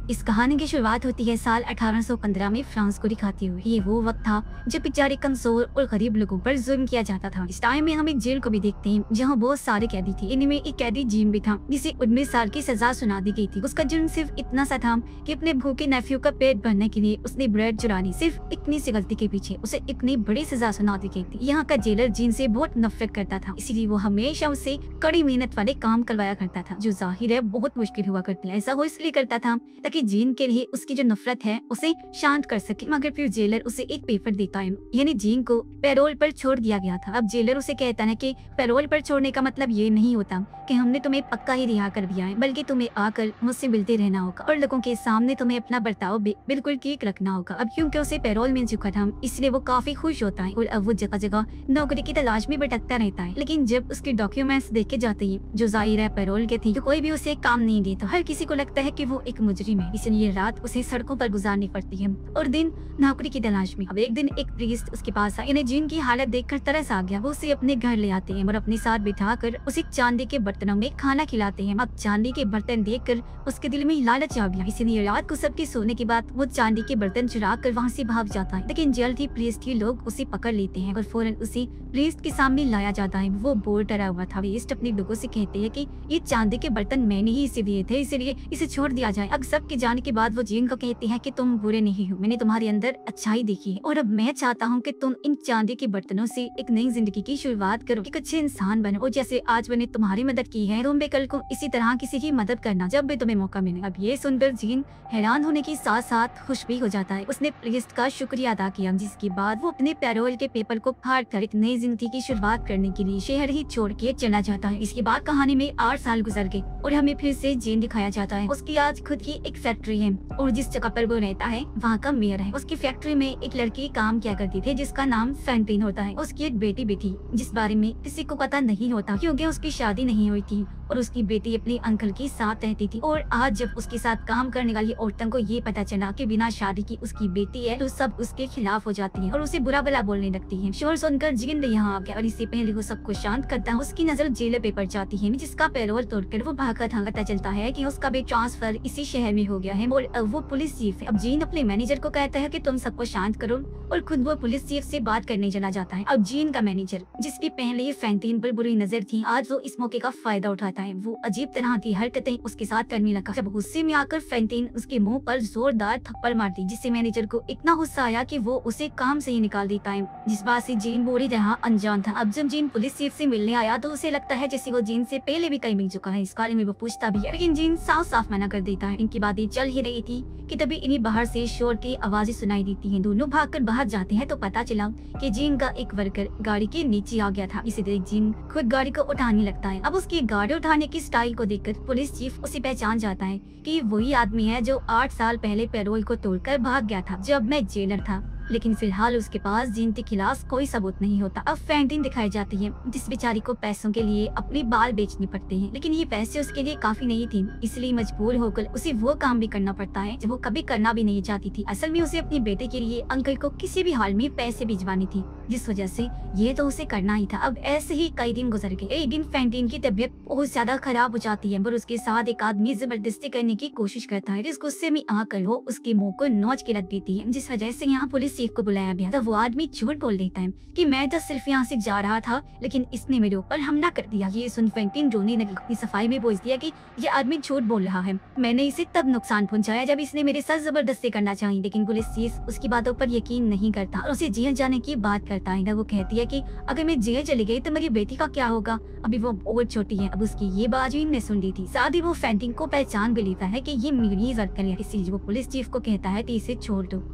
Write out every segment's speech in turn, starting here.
इस कहानी की शुरुआत होती है साल 1815 में फ्रांस को दिखाती हुई। ये वो वक्त था जब बेचारे कमजोर और गरीब लोगों पर जुल्म किया जाता था। इस टाइम में हम एक जेल को भी देखते हैं जहाँ बहुत सारे कैदी थे। इनमें एक कैदी जीन भी था जिसे 19 साल की सजा सुना दी गई थी। उसका जुर्म सिर्फ इतना सा था कि अपने भूखे नेफ्यू का पेट भरने के लिए उसने ब्रेड चुरा ली। सिर्फ इतनी सी गलती के पीछे उसे इतनी बड़ी सजा सुना दी गई थी। यहाँ का जेलर जीन से बहुत नफरत करता था, इसीलिए वो हमेशा उससे कड़ी मेहनत वाले काम करवाया करता था, जो जाहिर है बहुत मुश्किल हुआ करता है। ऐसा वो इसलिए करता था ताकि जीन के लिए उसकी जो नफरत है उसे शांत कर सके। मगर फिर जेलर उसे एक पेपर देता है, यानी जीन को पैरोल पर छोड़ दिया गया था। अब जेलर उसे कहता है कि पैरोल पर छोड़ने का मतलब ये नहीं होता कि हमने तुम्हें पक्का ही रिहा कर दिया है, बल्कि तुम्हें आकर मुझसे मिलते रहना होगा और लोगों के सामने तुम्हें अपना बर्ताव बिल्कुल ठीक रखना होगा। अब क्योंकि उसे पैरोल मिल चुका था इसलिए वो काफी खुश होता है और अब वो जगह जगह नौकरी की तलाश में भटकता रहता है। लेकिन जब उसके डॉक्यूमेंट्स देखे जाते हैं जो जाहिर है पैरोल के थे, तो कोई भी उसे काम नहीं देता। हर किसी को लगता है कि वो एक मुजरिम है, इसलिए रात उसे सड़कों पर गुजारनी पड़ती है और दिन नौकरी की तलाश में। अब एक दिन एक प्रीस्ट उसके पास आया। इन्हें जीन की हालत देखकर तरस आ गया। वो उसे अपने घर ले आते हैं और अपने साथ बिठाकर उसे चांदी के बर्तनों में खाना खिलाते हैं। अब चांदी के बर्तन देखकर उसके दिल में लालच आ गया, इसलिए रात को सबके सोने के बाद वो चांदी के बर्तन चुरा कर वहाँ से भाग जाता है। लेकिन जल्द ही प्रीस्ट के लोग उसे पकड़ लेते हैं और फौरन उसे प्रीस्ट के सामने लाया जाता है। वो बहुत डरा हुआ था। प्रीस्ट अपने लोगों से कहते हैं कि ये चांदी के बर्तन मैंने ही इसे दिए थे, इसलिए इसे छोड़ दिया जाए। अब सबके जाने के बाद वो जीन को कहते हैं कि तुम बुरे नहीं हो, मैंने तुम्हारे अंदर अच्छाई देखी है और अब मैं चाहता हूँ कि तुम इन चांदी के बर्तनों से एक नई जिंदगी की शुरुआत करो, एक अच्छे इंसान बनो और जैसे आज मैंने तुम्हारी मदद की है तुम भी कल को इसी तरह किसी की मदद करना जब भी तुम्हें मौका मिले। अब ये सुनकर जीन हैरान होने के साथ साथ खुश भी हो जाता है। उसने प्रीस्ट का शुक्रिया अदा किया, जिसके बाद वो अपने पैरोल के पेपर को फाड़ कर एक नई जिंदगी की शुरुआत करने के लिए शहर ही छोड़ के चला जाता है। इसके बाद कहानी में 8 साल गुजर गए और हमें फिर से जीन दिखाया जाता है। उसकी आज खुद की एक फैक्ट्री है और जिस जगह पर वो रहता है वहाँ का मेयर है। उसकी फैक्ट्री में एक लड़की काम किया करती थी जिसका नाम फैंटीन होता है। उसकी एक बेटी भी थी जिस बारे में किसी को पता नहीं होता क्योंकि उसकी शादी नहीं हुई थी और उसकी बेटी अपने अंकल के साथ रहती थी। और आज जब उसके साथ काम करने वाली औरतों को ये पता चला कि बिना शादी की उसकी बेटी है, तो सब उसके खिलाफ हो जाती है और उसे बुरा भला बोलने लगती है। शोर सुनकर जीन यहाँ आ गया और इससे पहले वो सबको शांत करता है उसकी नजर जेलर पे पड़ जाती है जिसका पैरोल तोड़कर वो भागा था। पता चलता है कि उसका भी ट्रांसफर इसी शहर में हो गया है और अब वो पुलिस चीफ है। अब जीन अपने मैनेजर को कहता है कि तुम सबको शांत करो और खुद वो पुलिस चीफ से बात करने चला जाता है। अब जीन का मैनेजर जिसकी पहले ये फैंटीन पर बुरी नजर थी, आज वो इस मौके का फायदा उठाता है। वो अजीब तरह की हरकतें उसके साथ करने लगा। जब गुस्से में आकर फैंटीन उसके मुंह पर जोरदार थप्पड़ मारती, जिससे मैनेजर को इतना गुस्सा आया कि वो उसे काम से ही निकाल देता है, जिस बात से जीन बुरी तरह अनजान था। अब जब जीन पुलिस चीफ से मिलने आया तो उसे लगता है जैसे वो जीन से पहले भी कहीं मिल चुका है। इस बारे में वो पूछता भी है, लेकिन जीन साफ साफ मना कर देता है। इनकी बातें चल ही रही थी कि तभी इन्हें बाहर से शोर की आवाजें सुनाई देती हैं। दोनों भागकर बाहर जाते हैं तो पता चला कि जीन का एक वर्कर गाड़ी के नीचे आ गया था। इसे देख जीन खुद गाड़ी को उठाने लगता है। अब उसकी गाड़ी उठाने की स्टाइल को देखकर पुलिस चीफ उसे पहचान जाता है कि वही आदमी है जो 8 साल पहले पैरोल को तोड़कर भाग गया था जब मैं जेलर था। लेकिन फिलहाल उसके पास जीन के खिलाफ कोई सबूत नहीं होता। अब फैंटीन दिखाई जाती है जिस बेचारी को पैसों के लिए अपने बाल बेचने पड़ते हैं, लेकिन ये पैसे उसके लिए काफी नहीं थी, इसलिए मजबूर होकर उसे वो काम भी करना पड़ता है जो वो कभी करना भी नहीं चाहती थी। असल में उसे अपने बेटे के लिए अंकल को किसी भी हाल में पैसे भिजवानी थी, जिस वजह से ये तो उसे करना ही था। अब ऐसे ही कई दिन गुजर गए। एक दिन फैंटीन की तबीयत बहुत ज्यादा खराब हो जाती है और उसके साथ एक आदमी जबरदस्ती करने की कोशिश करता है, जिस गुस्से में आकर वो उसके मुंह को नोच के रख देती है, जिस वजह से यहाँ पुलिस चीफ को बुलाया गया। तब वो आदमी झूठ बोल देता है कि मैं तो सिर्फ यहाँ से जा रहा था लेकिन इसने मेरे ऊपर हमला कर दिया। ये सुन फैंटीन रोने लगी, अपनी सफाई में बोल दिया कि ये आदमी झूठ बोल रहा है, मैंने इसे तब नुकसान पहुंचाया जब इसने मेरे साथ जबरदस्ती करना चाहिए। लेकिन पुलिस चीफ उसकी बातों पर यकीन नहीं करता और उसे जेल जाने की बात करता है। वो कहती है कि अगर मैं जेल चली गई तो मेरी बेटी का क्या होगा, अभी वो बहुत छोटी है। अब उसकी ये बात जीन ने सुन ली थी। साथ ही वो फैंटीन को पहचान भी लेता है कि ये मेरी वर्कर है, इसलिए वो पुलिस चीफ को कहता है कि इसे छोड़ दो।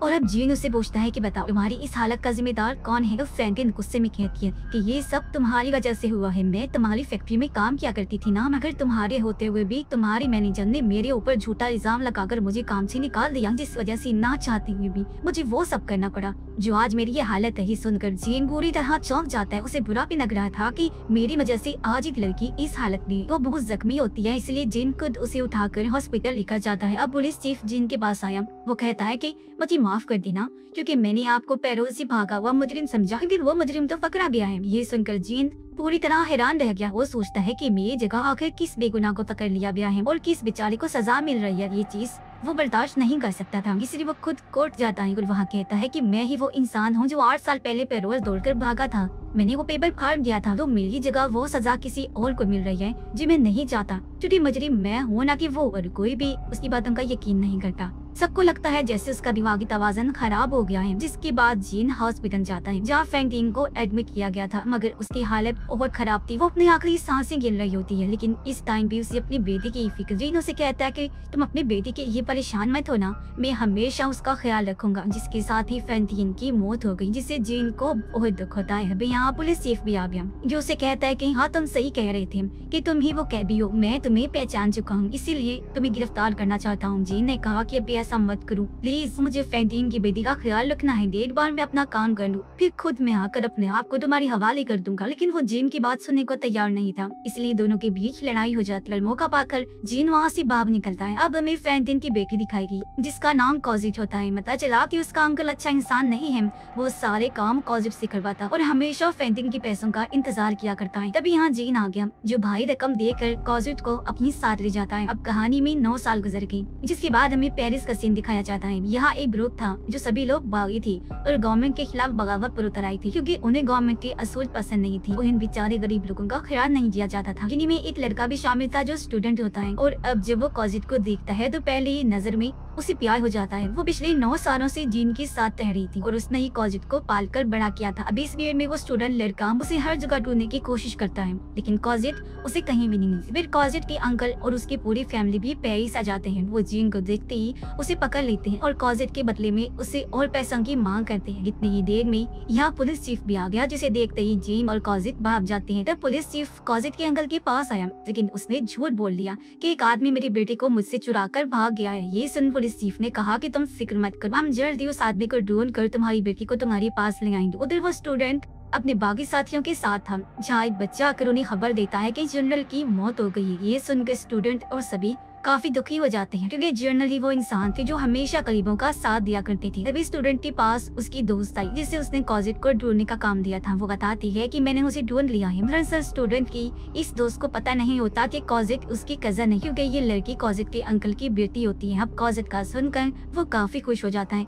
और अब जीन उससे पूछता है कि बताओ तुम्हारी इस हालत का जिम्मेदार कौन है। तो फैंटीन गुस्से में कहती है कि ये सब तुम्हारी वजह से हुआ है, मैं तुम्हारी फैक्ट्री में काम किया करती थी ना, मगर तुम्हारे होते हुए भी तुम्हारे मैनेजर ने मेरे ऊपर झूठा इल्जाम लगाकर मुझे काम से निकाल दिया, जिस वजह से ना चाहते हुए भी मुझे वो सब करना पड़ा जो आज मेरी ये हालत है। सुनकर जीन बुरी तरह चौंक जाता है। उसे बुरा भी लग रहा था कि मेरी वजह से आज एक लड़की इस हालत में वो बहुत जख्मी होती है, इसलिए जीन खुद उसे उठाकर हॉस्पिटल लेकर जाता है। अब पुलिस चीफ जीन के पास आया। वो कहता है कि मुझे माफ कर देना, क्योंकि मैंने आपको पैरों से भागा हुआ मुजरिम समझा, लेकिन वो मुजरिम तो पकड़ा गया है। ये सुनकर जीन पूरी तरह हैरान रह गया। वो सोचता है कि मेरी जगह आखिर किस बेगुनाह को पकड़ लिया गया है और किस बेचारे को सजा मिल रही है। ये चीज वो बर्दाश्त नहीं कर सकता था, इसलिए वो खुद कोर्ट जाता है और वहाँ कहता है कि मैं ही वो इंसान हूँ जो 8 साल पहले पैरोल दौड़कर भागा था। मैंने वो पेपर फाड़ दिया था, तो मेरी जगह वो सजा किसी और को मिल रही है जो मैं नहीं चाहता, क्योंकि मुजरिम मैं हूँ ना कि वो। और कोई भी उसकी बातों का यकीन नहीं करता। सबको लगता है जैसे उसका दिमागी तवाज़ुन खराब हो गया है। जिसके बाद जीन हॉस्पिटल जाता है जहाँ फैंटिन को एडमिट किया गया था, मगर उसकी हालत बहुत खराब थी। वो अपनी आखिरी सांसें गिन रही होती है, लेकिन इस टाइम भी उसे अपनी बेटी की फिक्र। जीन उसे कहता है कि तुम अपनी बेटी के लिए परेशान मत होना, मैं हमेशा उसका ख्याल रखूंगा। जिसके साथ ही फैंटिन की मौत हो गई, जिससे जीन को बहुत दुख होता है। अभी यहाँ पुलिस चीफ भी आ गया, जो उसे कहता है कि हाँ तुम सही कह रहे थे कि तुम ही वो कैदी हो, मैं तुम्हें पहचान चुका हूँ, इसीलिए तुम्हें गिरफ्तार करना चाहता हूँ। जीन ने कहा कि अभी ऐसा मत करूँ, प्लीज मुझे फैंटिन की बेटी का ख्याल रखना है। 1.5 बार मैं अपना काम कर लूँ, फिर खुद मैं आकर अपने आप को तुम्हारी हवाले कर दूंगा। लेकिन वो जीन की बात सुनने को तैयार नहीं था, इसलिए दोनों के बीच लड़ाई हो जाती है। मौका पाकर जीन वहाँ से भाग निकलता है। अब हमें फैंटिन की बेटी दिखाएगी जिसका नाम कॉजिट होता है। पता चला कि उसका अंकल अच्छा इंसान नहीं है, वो सारे काम कॉजिट से करवाता और हमेशा फैंटिन के पैसों का इंतजार किया करता है। तभी यहाँ जीन आ गया, जो भारी रकम देकर कॉजिट को अपनी साथ ले जाता है। अब कहानी में 9 साल गुजर गई, जिसके बाद हमें पेरिस का सीन दिखाया जाता है। यहाँ एक ग्रुप था जो सभी लोग बागी थी और गवर्नमेंट के खिलाफ बगावत पर उतर आई थी, क्योंकि उन्हें गवर्नमेंट की असूल पसंद नहीं थी। उन बेचारे गरीब लोगों का ख्याल नहीं किया जाता था। जिन्हीं में एक लड़का भी शामिल था जो स्टूडेंट होता है, और अब जब वो कॉजिट को देखता है तो पहले ही नजर में उसे प्यार हो जाता है। वो पिछले 9 सालों से जीन के साथ रह रही थी और उसने ही कॉजिट को पालकर बड़ा किया था। अभी इस पीरियड में वो स्टूडेंट लड़का उसे हर जगह ढूंढने की कोशिश करता है, लेकिन कॉजिट उसे कहीं भी नहीं मिलती। फिर कॉजिट के अंकल और उसकी पूरी फैमिली भी पेरिस आ जाते हैं। वो जीन को देखते ही उसे पकड़ लेते हैं और कॉजिट के बदले में उसे और पैसों की मांग करते हैं। इतनी ही देर में यहाँ पुलिस चीफ भी आ गया, जिसे देखते ही जीन और कॉजिट भाग जाते हैं। तब पुलिस चीफ कॉजिट के अंकल के पास आया, लेकिन उसने झूठ बोल दिया कि एक आदमी मेरी बेटी को मुझसे चुरा कर भाग गया है। ये सुन पुलिस चीफ ने कहा कि तुम फिक्र मत करो, हम जल्दी उस आदमी को ढूंढ कर तुम्हारी बेटी को तुम्हारे पास ले आएंगे। उधर वो स्टूडेंट अपने बागी साथियों के साथ था, जहाँ एक बच्चा आकर उन्हें खबर देता है कि जनरल की मौत हो गई है। ये सुनकर स्टूडेंट और सभी काफी दुखी हो जाते हैं, क्योंकि जनरल ही वो इंसान थे जो हमेशा गरीबों का साथ दिया करती थी। तभी स्टूडेंट के पास उसकी दोस्त आई, जिससे उसने कॉजिट को ढूंढने का काम दिया था। वो बताती है कि मैंने उसे ढूंढ लिया है। दरअसल स्टूडेंट की इस दोस्त को पता नहीं होता कि कॉजिट उसकी कजन है, क्योंकि ये लड़की कॉजिट के अंकल की बेटी होती है। अब कॉजिट का सुनकर वो काफी खुश हो जाता है।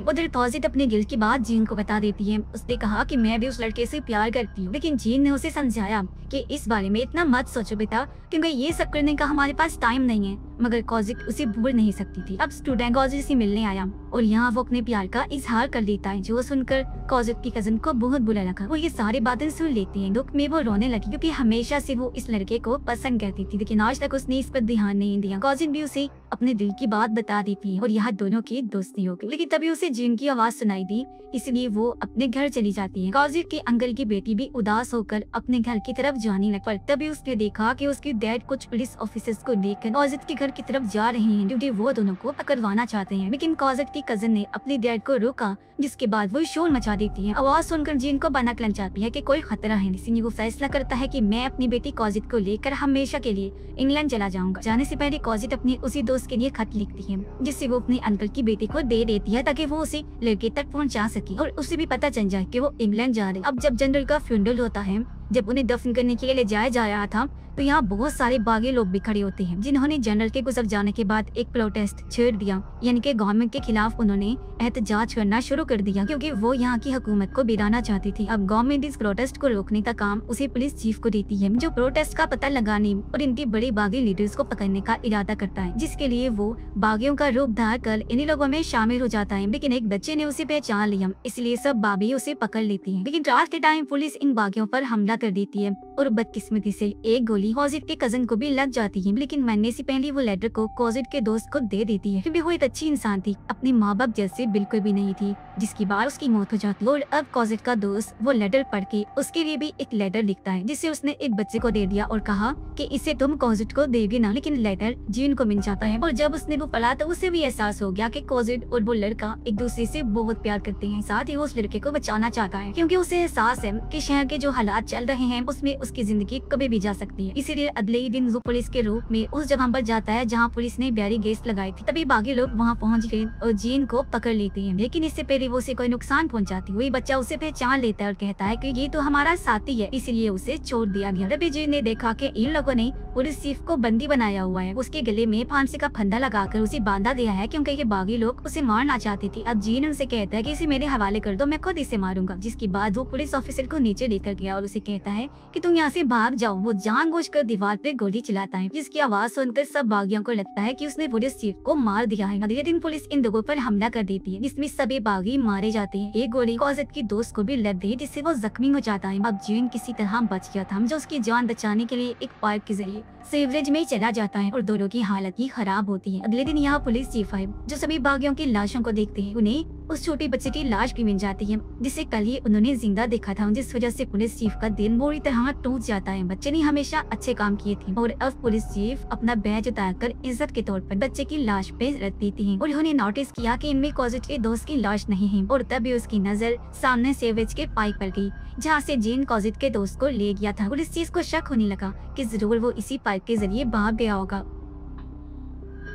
उधर कॉजिट अपने दिल की बात जीन को बता देती है। उसने कहा कि मैं भी उस लड़के से प्यार करती हूँ, लेकिन जीन ने उसे समझाया कि इस बारे में इतना मत सोचो बेटा, क्योंकि ये सब करने का हमारे पास टाइम नहीं है। मगर कॉजिट उसे भूल नहीं सकती थी। अब स्टूडेंट कॉजिट से मिलने आया और यहाँ वो अपने प्यार का इजहार कर देता है, जो सुनकर कॉजिट की कजन को बहुत बुरा लगा। वो ये सारी बातें सुन लेती है। दुख में वो रोने लगी, क्योंकि हमेशा से वो इस लड़के को पसंद करती थी, लेकिन आज तक उसने इस पर ध्यान नहीं दिया। कॉजिट भी उसे अपने दिल की बात बता देती है और यहाँ दोनों की दोस्ती हो गई। लेकिन तभी उसे जीन की आवाज सुनाई दी, इसलिए वो अपने घर चली जाती है। कॉजिट के अंकल की बेटी भी उदास होकर अपने घर की तरफ जाने लग, पर तभी उसने देखा कि उसके डैड कुछ पुलिस ऑफिसर्स को लेकर कॉजिट के घर की तरफ जा रहे हैं, क्योंकि वो दोनों को पकड़वाना चाहते हैं। लेकिन कॉजिट की कजन ने अपने डैड को रोका, जिसके बाद वो शोर मचा देती है। आवाज सुनकर जीन को भनक लग जाती है कि कोई खतरा है, इसलिए वो फैसला करता है कि मैं अपनी बेटी कॉजिट को लेकर हमेशा के लिए इंग्लैंड चला जाऊंगा। जाने से पहले कॉजिट अपनी उसी दोस्त के लिए खत लिखती है, जिससे वो अपने अंकल की बेटी को दे देती है, ताकि वो उसे लड़के तक पहुंचा सके और उसे भी पता चल जाए कि वो इंग्लैंड जा रहे। अब जब जनरल का फ्यूनरल होता है, जब उन्हें दफन करने के लिए ले जाया जा रहा था, तो यहाँ बहुत सारे बागी लोग भी खड़े होते हैं, जिन्होंने जनरल के गुजर जाने के बाद एक प्रोटेस्ट छेड़ दिया, यानी कि गवर्नमेंट के खिलाफ उन्होंने एहतजाज करना शुरू कर दिया, क्योंकि वो यहाँ की हुकूमत को गिराना चाहती थी। अब गवर्नमेंट इस प्रोटेस्ट को रोकने का काम उसे पुलिस चीफ को देती है, जो प्रोटेस्ट का पता लगाने और इनके बड़े बागी लीडर्स को पकड़ने का इरादा करता है, जिसके लिए वो बागियों का रूप धार कर इन्हीं लोगों में शामिल हो जाता है। लेकिन एक बच्चे ने उसे पहचान लिया, इसलिए सब बागी उसे पकड़ लेती है। लेकिन रात के टाइम पुलिस इन बागियों पर हमला कर देती है और बदकिस्मती से एक गोली कॉजिट के कजन को भी लग जाती है। लेकिन मरने से पहले वो लेटर को कॉजिट के दोस्त को दे देती है, क्योंकि वो एक अच्छी इंसान थी, अपने माँ बाप जैसे बिल्कुल भी नहीं थी, जिसके बाद उसकी मौत हो जाती है। और अब कॉजिट का दोस्त वो लेटर पढ़ के उसके लिए भी एक लेटर लिखता है, जिसे उसने एक बच्चे को दे दिया और कहा कि इसे तुम कॉजिट को देगी ना। लेकिन लेटर जीन को मिल जाता है, और जब उसने वो पढ़ा तो उसे भी एहसास हो गया कि कॉजिट और वो लड़का एक दूसरे से बहुत प्यार करते हैं। साथ ही वो उस लड़के को बचाना चाहता है, क्योंकि उसे एहसास है कि शहर के जो हालात चल रहे हैं उसमें उसकी जिंदगी कभी भी जा सकती है। इसीलिए अगले ही दिन वो पुलिस के रूप में उस जगह पर जाता है जहाँ पुलिस ने बैरिकेड्स लगाई थी। तभी बाकी लोग वहाँ पहुँच गए और जीन को पकड़ लेते हैं, लेकिन इससे पहले वो उसे कोई नुकसान पहुँचाती हुई बच्चा उसे पहचान लेता है और कहता है कि ये तो हमारा साथी है, इसीलिए उसे छोड़ दिया गया। तभी जीन ने देखा कि इन लोगों ने पुलिस चीफ को बंदी बनाया हुआ है, उसके गले में फांसी का फंदा लगाकर उसे बांधा दिया है क्योंकि ये बागी लोग उसे मारना चाहते थे। अब जीन उनसे कहता है कि इसे मेरे हवाले कर दो, मैं खुद इसे मारूंगा। जिसके बाद वो पुलिस ऑफिसर को नीचे लेकर गया और उसे कहता है कि तुम यहाँ से भाग जाओ। वो जानबूझकर दीवार पे गोली चलाता है, जिसकी आवाज सुनकर सब बागियों को लगता है कि उसने पुलिस चीफ को मार दिया है। अगले दिन पुलिस इन लोगों पर हमला कर देती है, जिसमें सभी बागी मारे जाते हैं। एक गोली कॉजिट की दोस्त को भी लग गई, जिससे वो जख्मी हो जाता है। अब जीन किसी तरह बच गया था, जो उसकी जान बचाने के लिए एक पाइप के जरिए सीवरेज में चला जाता है और दोनों की हालत ही खराब होती है। अगले दिन यहाँ पुलिस चीफ आए, जो सभी बागियों की लाशों को देखते हैं। उन्हें उस छोटे बच्चे की लाश भी मिल जाती है, जिसे कल ही उन्होंने जिंदा देखा था, जिस वजह से पुलिस चीफ का दिल बुरी तरह टूट जाता है। बच्चे ने हमेशा अच्छे काम किए थे और अब पुलिस चीफ अपना बैज उतारकर इज्जत के तौर पर बच्चे की लाश पे रख देती है। और उन्होंने नोटिस किया कि इनमें कॉजिट के दोस्त की लाश नहीं है, और तभी उसकी नजर सामने सेवेज के पाइप पर गई, जहाँ से जीन कॉजिट के दोस्त को ले गया था। पुलिस चीफ को शक होने लगा कि जरूर वो इसी पाइप के जरिए भाग गया होगा।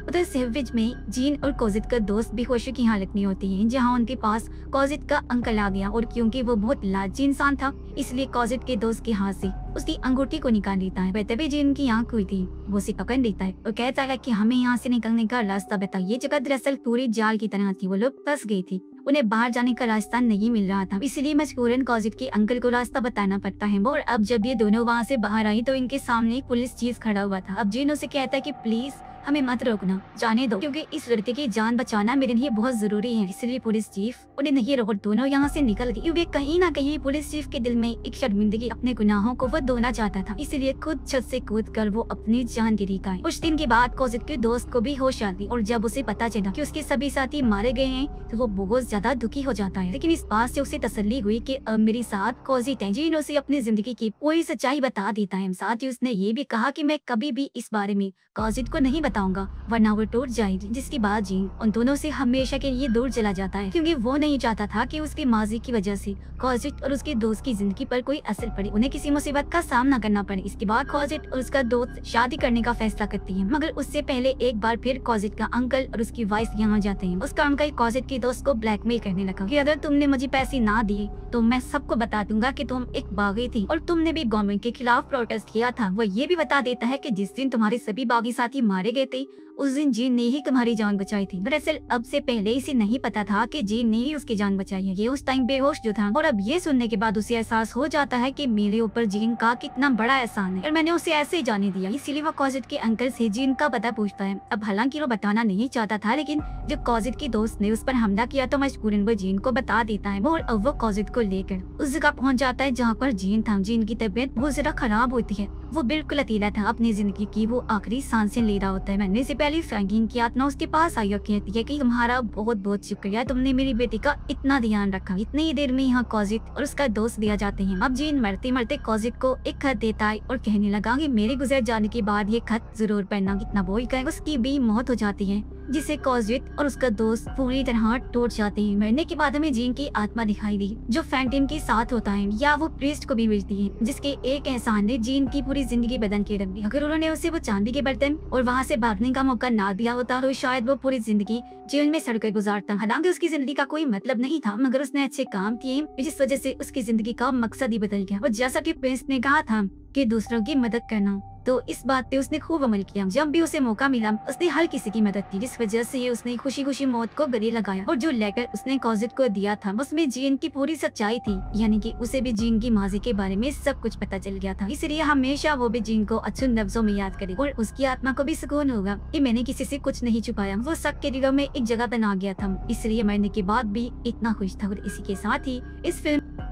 उधर सेवेज में जीन और कॉजिट का दोस्त बेहोशी की हालत में होती है, जहां उनके पास कॉजिट का अंकल आ गया और क्योंकि वो बहुत लालची इंसान था, इसलिए कॉजिट के दोस्त के हाथ से उसकी अंगूठी को निकाल लेता है। तभी जीन की आंख हुई थी, वो उसे पकड़ लेता है और कहता है कि हमें यहाँ से निकलने का रास्ता बता। ये जगह दरअसल पूरी जाल की तरह थी, वो लोग फंस गई थी, उन्हें बाहर जाने का रास्ता नहीं मिल रहा था, इसलिए मजबूरन कॉजिट के अंकल को रास्ता बताना पड़ता है। और अब जब ये दोनों वहाँ से बाहर आई तो इनके सामने एक पुलिस चीफ खड़ा हुआ था। अब जीन उसे कहता है कि प्लीज हमें मत रोकना, जाने दो, क्योंकि इस लड़के की जान बचाना मेरे लिए बहुत जरूरी है। इसलिए पुलिस चीफ उन्हें नहीं रोक, दोनों यहाँ से निकल गए, क्योंकि कहीं ना कहीं पुलिस चीफ के दिल में एक शर्मिंदगी, अपने गुनाहों को वो धोना चाहता था, इसलिए खुद छत से कूद कर वो अपनी जान गिरी का। कुछ दिन के बाद कॉजिट के दोस्त को भी होश आती और जब उसे पता चला कि उसके सभी साथी मारे गए हैं तो वो बहुत ज्यादा दुखी हो जाता है। लेकिन इस बात से उसे तसल्ली हुई कि अब मेरे साथ कॉजिट है। जीन उसे अपनी जिंदगी की पूरी सच्चाई बता देता है। साथ ही उसने ये भी कहा कि मैं कभी भी इस बारे में कॉजिट को नहीं बताऊंगा, वरना वो टूट जाएगी। जिसके बाद जीन उन दोनों से हमेशा के लिए दूर चला जाता है, क्योंकि वो नहीं चाहता था कि उसकी माजी की वजह से कॉजिट और उसके दोस्त की जिंदगी पर कोई असर पड़े, उन्हें किसी मुसीबत का सामना करना पड़े। इसके बाद कॉजिट और उसका दोस्त शादी करने का फैसला करती है, मगर उससे पहले एक बार फिर कॉजिट का अंकल और उसकी वाइफ यहाँ जाते हैं। उसका अंकल कॉजिट के दोस्त को ब्लैकमेल करने लगा कि अगर तुमने मुझे पैसे ना दिए तो मैं सबको बता दूंगा कि तुम एक बागी थी और तुमने भी गवर्नमेंट के खिलाफ प्रोटेस्ट किया था। वो ये भी बता देता है कि जिस दिन तुम्हारे सभी बागी साथी मारे गए थे उस दिन जीन ने ही तुम्हारी जान बचाई थी। दरअसल अब से पहले इसे नहीं पता था कि जीन ने ही उसकी जान बचाई है। ये उस टाइम बेहोश जो था, और अब ये सुनने के बाद उसे एहसास हो जाता है कि मेरे ऊपर जीन का कितना बड़ा एहसान है और मैंने उसे ऐसे ही जाने दिया। इसीलिए वो कॉजिट के अंकल से जीन का पता पूछता है। अब हालांकि वो बताना नहीं चाहता था, लेकिन जब कॉजिट की दोस्त ने उस पर हमला किया तो मजबूरन वो जीन को बता देता है। और अब वो कॉजिट को लेकर उस जगह पहुँच जाता है जहाँ पर जीन था। जीन की तबीयत बहुत ज्यादा खराब होती है, वो बिल्कुल अकेला था, अपनी जिंदगी की वो आखिरी सांसें ले रहा होता है। मैंने से पहले फ्रैंकलिन की आत्मा उसके पास आई और कहती है कि तुम्हारा बहुत बहुत शुक्रिया, तुमने मेरी बेटी का इतना ध्यान रखा। इतनी ही देर में यहाँ कॉजिट और उसका दोस्त दिया जाते हैं। अब जीन मरते मरते कॉजिट को एक खत देता है और कहने लगा कि मेरे गुजर जाने के बाद ये खत जरूर पढ़ना। कितना बोल कर उसकी भी मौत हो जाती है, जिसे कॉजिट और उसका दोस्त पूरी तरह टूट जाते हैं। मरने के बाद हमें जीन की आत्मा दिखाई दी, जो फैंटम के साथ होता है, या वो प्रीस्ट को भी मिलती है, जिसके एक एहसान ने जीन की पूरी जिंदगी बदल के रख दी। अगर उन्होंने उसे वो चांदी के बर्तन और वहाँ से भागने का मौका ना दिया होता तो शायद वो पूरी जिंदगी जेल में सड़कर गुजारता। हालांकि उसकी जिंदगी का कोई मतलब नहीं था, मगर उसने अच्छे काम किए, जिस वजह से उसकी जिंदगी का मकसद ही बदल गया। और जैसा कि प्रिंस ने कहा था कि दूसरों की मदद करना, तो इस बात पे उसने खूब अमल किया। जब भी उसे मौका मिला उसने हर किसी की मदद की, जिस वजह से उसने खुशी खुशी मौत को गले लगाया। और जो लेटर उसने कॉजिट को दिया था उसमें जीन की पूरी सच्चाई थी, यानी कि उसे भी जीन की माजी के बारे में सब कुछ पता चल गया था। इसलिए हमेशा वो भी जीन को अच्छे लफ्जों में याद करे और उसकी आत्मा को भी सुकून होगा कि मैंने किसी से कुछ नहीं छुपाया। वो सबके दिलों में एक जगह बना गया था, इसलिए मरने के बाद भी इतना खुश था। और इसी के साथ ही इस फिल्म